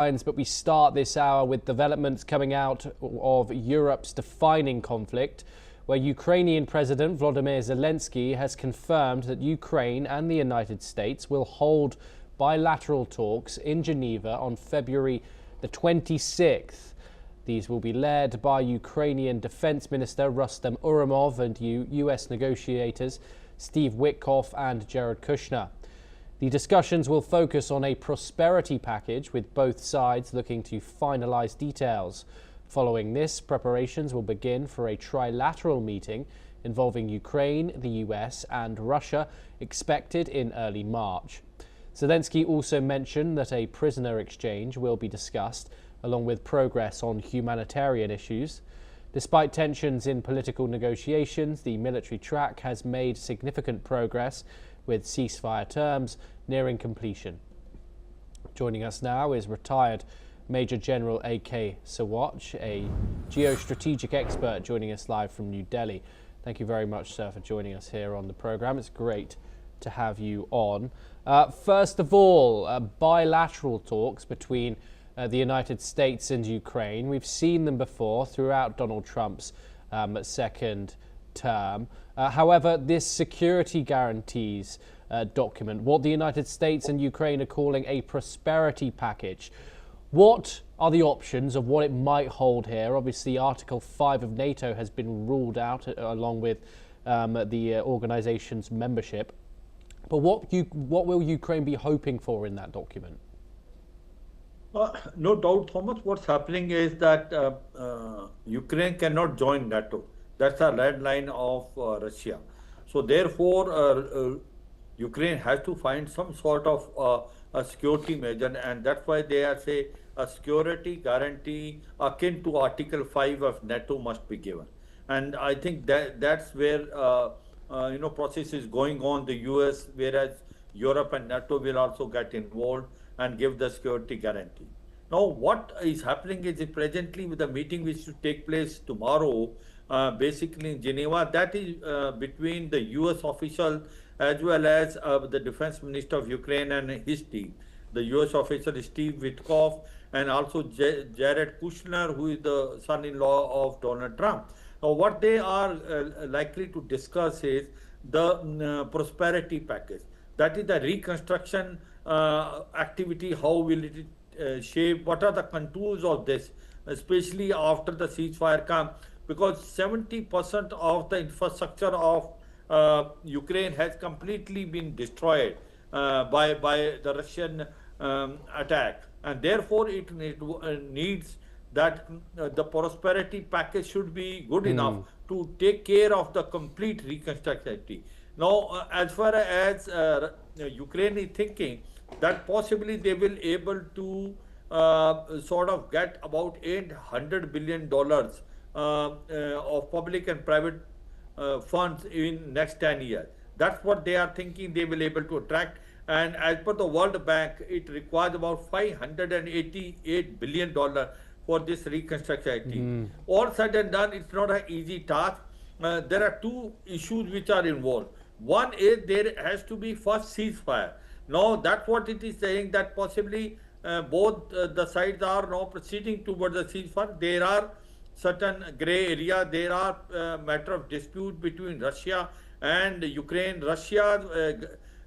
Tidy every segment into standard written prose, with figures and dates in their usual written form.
But we start this hour with developments coming out of Europe's defining conflict, where Ukrainian President Volodymyr Zelensky has confirmed that Ukraine and the United States will hold bilateral talks in Geneva on February the 26th. These will be led by Ukrainian Defense Minister Rustem Umerov and US negotiators Steve Witkoff and Jared Kushner. The discussions will focus on a prosperity package, with both sides looking to finalise details. Following this, preparations will begin for a trilateral meeting involving Ukraine, the US and Russia, expected in early March. Zelensky also mentioned that a prisoner exchange will be discussed, along with progress on humanitarian issues. Despite tensions in political negotiations, the military track has made significant progress, with ceasefire terms nearing completion. Joining us now is retired Major General A.K. Sawach, a geostrategic expert, joining us live from New Delhi. Thank you very much, sir, for joining us here on the programme. It's great to have you on. First of all, bilateral talks between the United States and Ukraine. We've seen them before throughout Donald Trump's second term. However, this security guarantees document, what the United States and Ukraine are calling a prosperity package, what are the options of what it might hold here? Obviously, Article 5 of NATO has been ruled out along with the organization's membership. But what will Ukraine be hoping for in that document? No doubt, Thomas, what's happening is that Ukraine cannot join NATO. That's a red line of Russia. So therefore, Ukraine has to find some sort of a security measure, and that's why they are say a security guarantee akin to Article 5 of NATO must be given. And I think that's where process is going on. The US, whereas Europe and NATO will also get involved and give the security guarantee. Now, what is happening is presently with the meeting which should take place tomorrow, basically in Geneva, that is between the US official as well as the defense minister of Ukraine and his team. The US official Steve Witkoff and also Jared Kushner, who is the son-in-law of Donald Trump. Now, what they are likely to discuss is the prosperity package. That is the reconstruction activity. How will it shape? What are the contours of this, especially after the ceasefire comes? Because 70% of the infrastructure of Ukraine has completely been destroyed by the Russian attack, and therefore it needs that the prosperity package should be good enough to take care of the complete reconstruction. Now, as far as Ukraine is thinking that possibly they will able to sort of get about $800 billion of public and private funds in next 10 years. That's what they are thinking they will able to attract. And as per the World Bank, it requires about $588 billion for this reconstruction. All said and done, it's not an easy task. There are two issues which are involved. One is there has to be first ceasefire. Now, that's what it is saying, that possibly both the sides are now proceeding towards the ceasefire. There are certain gray area. There are matter of dispute between Russia and Ukraine. Russia's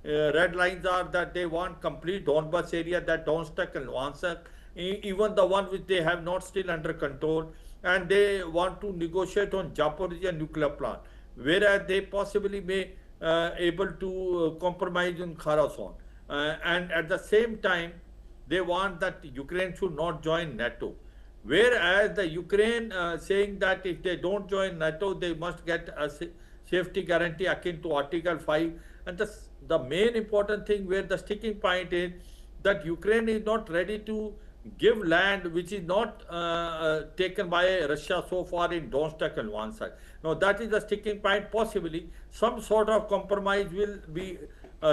red lines are that they want complete Donbas area, that Donetsk and Luhansk, even the one which they have not still under control, and they want to negotiate on Zaporizhzhia nuclear plant, whereas they possibly may able to compromise in Kherson. And at the same time, they want that Ukraine should not join NATO. Whereas the Ukraine saying that if they don't join NATO, they must get a safety guarantee akin to Article 5. And the main important thing where the sticking point is that Ukraine is not ready to give land which is not taken by Russia so far in Donetsk and Luhansk. Now that is the sticking point. Possibly some sort of compromise will be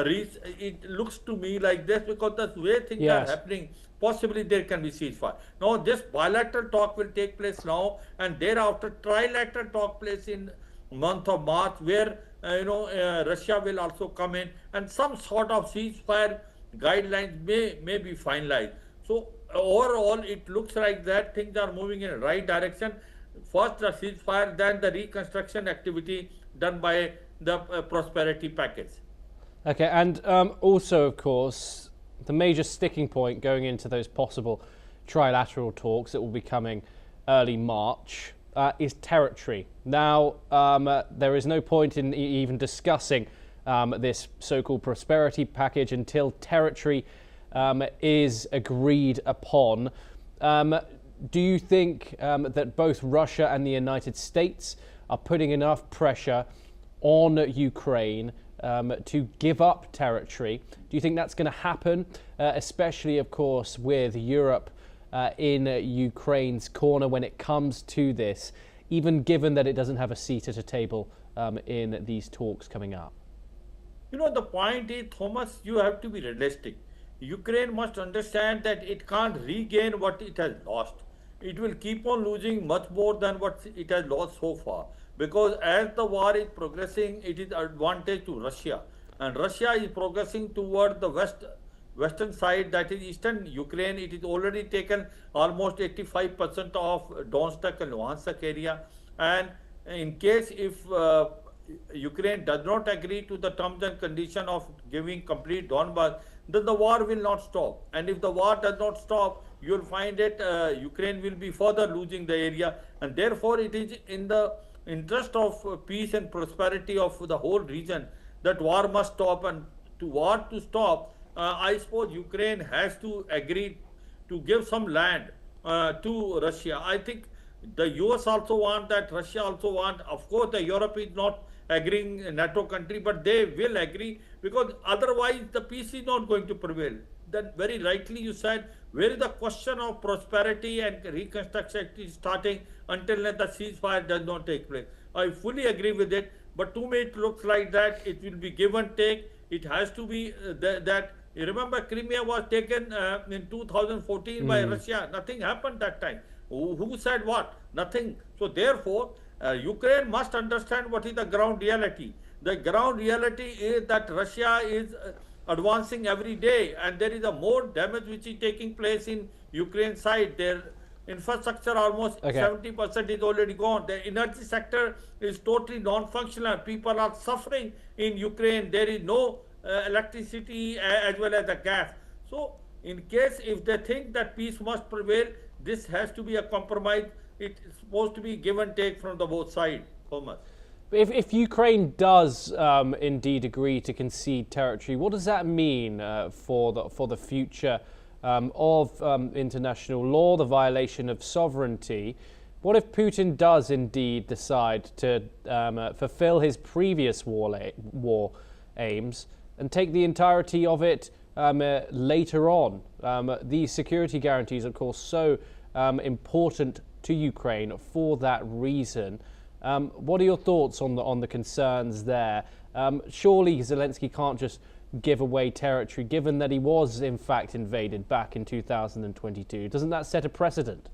reached. It looks to me like this because the way things are happening, possibly there can be ceasefire. Now this bilateral talk will take place now, and thereafter trilateral talk place in month of March, where Russia will also come in, and some sort of ceasefire guidelines may be finalized. So overall, it looks like that things are moving in the right direction. First the ceasefire, then the reconstruction activity done by the prosperity package. Okay, and also, of course, the major sticking point going into those possible trilateral talks that will be coming early March is territory. Now, there is no point in even discussing this so-called prosperity package until territory is agreed upon. Do you think that both Russia and the United States are putting enough pressure on Ukraine to give up territory? Do you think that's going to happen, especially, of course, with Europe in Ukraine's corner when it comes to this, even given that it doesn't have a seat at a table in these talks coming up? The point is, Thomas, you have to be realistic. Ukraine must understand that it can't regain what it has lost. It will keep on losing much more than what it has lost so far. Because as the war is progressing, it is advantage to Russia. And Russia is progressing toward the western side, that is eastern Ukraine. It is already taken almost 85% of Donetsk and Luhansk area. And in case if Ukraine does not agree to the terms and conditions of giving complete Donbas, then the war will not stop. And if the war does not stop, you will find that Ukraine will be further losing the area. And therefore, it is in the interest of peace and prosperity of the whole region that war must stop. And to war to stop, I suppose Ukraine has to agree to give some land to Russia. I think the US also want that, Russia also want. Of course, the Europe is not agreeing, NATO country, but they will agree, because otherwise the peace is not going to prevail. Then very rightly you said, where is the question of prosperity and reconstruction is starting until the ceasefire does not take place? I fully agree with it, but to me it looks like that it will be give and take. It has to be that. You remember, Crimea was taken in 2014 by Russia. Nothing happened that time. Who said what? Nothing. So therefore, Ukraine must understand what is the ground reality. The ground reality is that Russia is advancing every day, and there is a more damage which is taking place in Ukraine side. Their infrastructure almost 70% is already gone. The energy sector is totally non-functional. People are suffering in Ukraine. There is no electricity as well as the gas. So in case if they think that peace must prevail, this has to be a compromise. It's supposed to be give and take from the both sides, Thomas. If Ukraine does indeed agree to concede territory, what does that mean for the future of international law, the violation of sovereignty? What if Putin does indeed decide to fulfill his previous war aims and take the entirety of it later on? These security guarantees, of course, so important to Ukraine for that reason. What are your thoughts on the concerns there? Surely Zelensky can't just give away territory, given that he was in fact invaded back in 2022. Doesn't that set a precedent?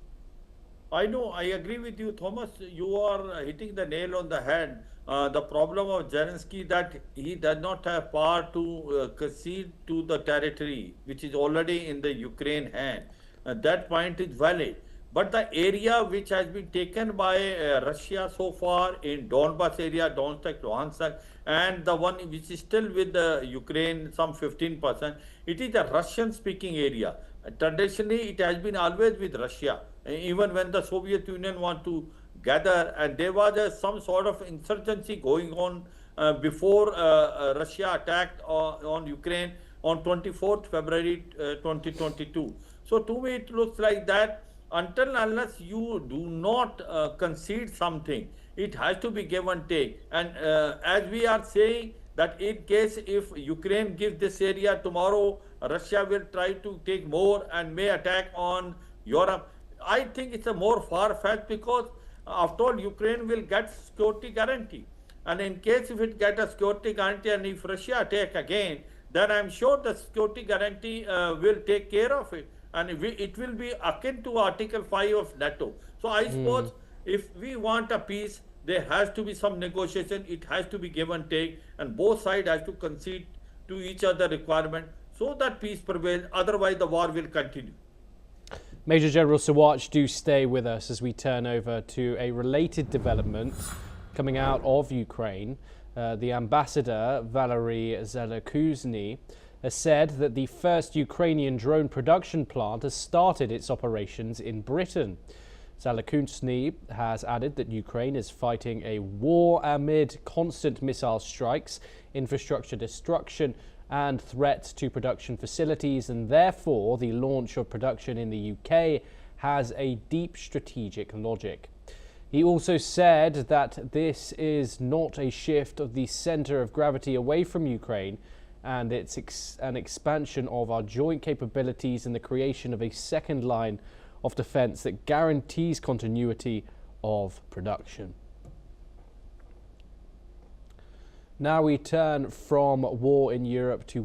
I know, I agree with you, Thomas. You are hitting the nail on the head. The problem of Zelensky that he does not have power to concede to the territory which is already in the Ukraine hand. That point is valid. But the area which has been taken by Russia so far in Donbas area, Donetsk, Luhansk, and the one which is still with the Ukraine, some 15%, it is a Russian-speaking area. Traditionally, it has been always with Russia. Even when the Soviet Union want to gather, and there was some sort of insurgency going on before Russia attacked on Ukraine on 24th February 2022. So to me, it looks like that until unless you do not concede something, it has to be give and take. And as we are saying that in case if Ukraine gives this area tomorrow, Russia will try to take more and may attack on Europe. I think it's a more far-fetched, because after all, Ukraine will get security guarantee. And in case if it get a security guarantee and if Russia attack again, then I'm sure the security guarantee will take care of it. And it will be akin to Article 5 of NATO. So I suppose if we want a peace, there has to be some negotiation. It has to be give and take, and both sides has to concede to each other requirement so that peace prevails. Otherwise, the war will continue. Major General Sawatch, do stay with us as we turn over to a related development coming out of Ukraine. The ambassador, Valery Zalekuzny, has said that the first Ukrainian drone production plant has started its operations in Britain. Zalekuzny has added that Ukraine is fighting a war amid constant missile strikes, infrastructure destruction, and threats to production facilities, and therefore the launch of production in the UK has a deep strategic logic. He also said that this is not a shift of the center of gravity away from Ukraine, and it's an expansion of our joint capabilities and the creation of a second line of defense that guarantees continuity of production. Now we turn from war in Europe to